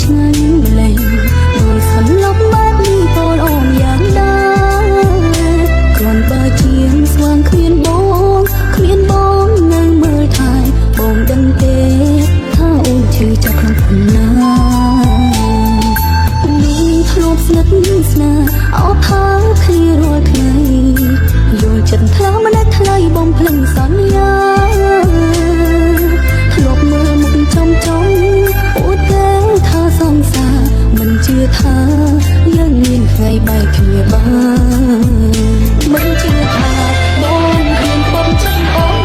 ឆ្ងាញ់លេងដោយសន្លប់បែបនេះបងអូនយ៉ាងណាគ្រាន់បើជាងស្វាងគ្មានបងនៅមើលថែបងដឹងទេថាអូនឈឺចាប់ក្នុងខ្លួនណាមានធ្លាប់ស្និទ្ធស្នាលអោថាគ្នារាល់ថ្ងៃយល់ចិត្តថ្លើមម្នាក់ថ្លៃបងភ្លេចសន្យាធ្លាប់មើលមុខចំអូនតែថាសងសាមិនជឿថាយើងមានថ្ងៃបែកគ្នាបានមិនជឿថាបងគ្មានបងចិត្តអូន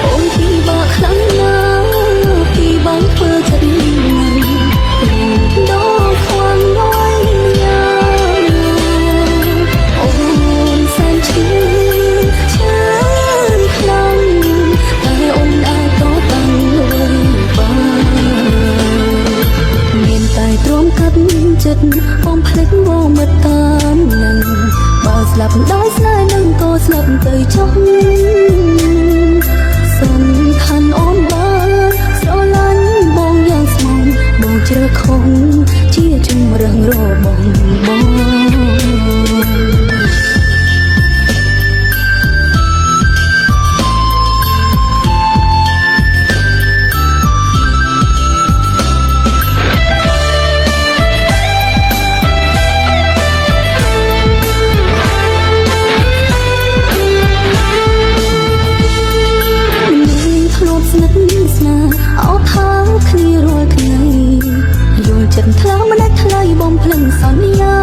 អូនពីបាក់ខ្លាំងណាស់ពីបាញ់ធ្វើចិត្តដល់ខ្វាំងដោយយ៉ាងអូនសែនឈឺច្រើនខ្លាំងតែអូនអាចតតាំងមានតែទ្រាំកាត់ចិត្តបងភ្លេចបងមកតាមនឹងបើស្លាប់ដោយស្នេហ៍នឹងក៏ស្លាប់ទៅចុះសំខាន់អូនបានស្រឡាញ់បងយ៉ាងស្មងបងជ្រើខំជាជំរឹងរបស់បងចិត្តថ្លើមម្នាក់ថ្លៃបងភ្លេចសន្យា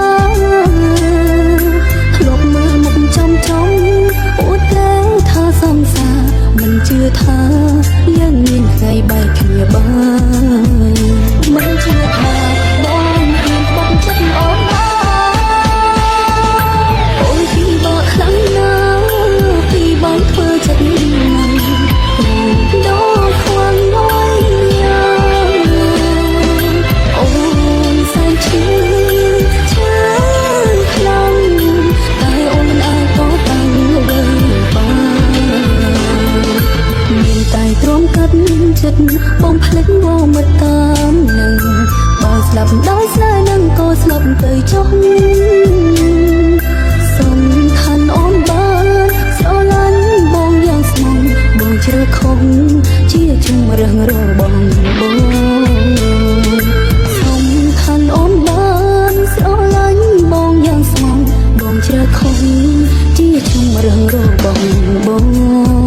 ធ្លាប់មើលមុខចំអូនតែថាសងសាមិនជឿថាយើងមានថ្ងៃបែកគ្នាបានមិនជឿថាបងមានបងចិត្តអូនអូនពីបាក់ខ្លាំងណាស់ពីបាញ់ធ្វើចិត្តដល់ខ្វាំងដោយឈឺច្រើនខ្លាំងតែអូនអាចតតាំងមានតែទ្រាំកាត់ចិត្តបងភ្លេចបងមកតាមនឹងបើស្លាប់ដោយស្នេហ៍នឹងក៏ស្លាប់ទៅចុះសំខាន់អូនបានស្រឡាញ់បងយ៉ាងស្មងបងជ្រើខំជាជំរឹងរបស់បងអូនបានស្រឡាញ់បងយ៉ាងស្មងបងជ្រើខំជាជំរឹងរបស់បង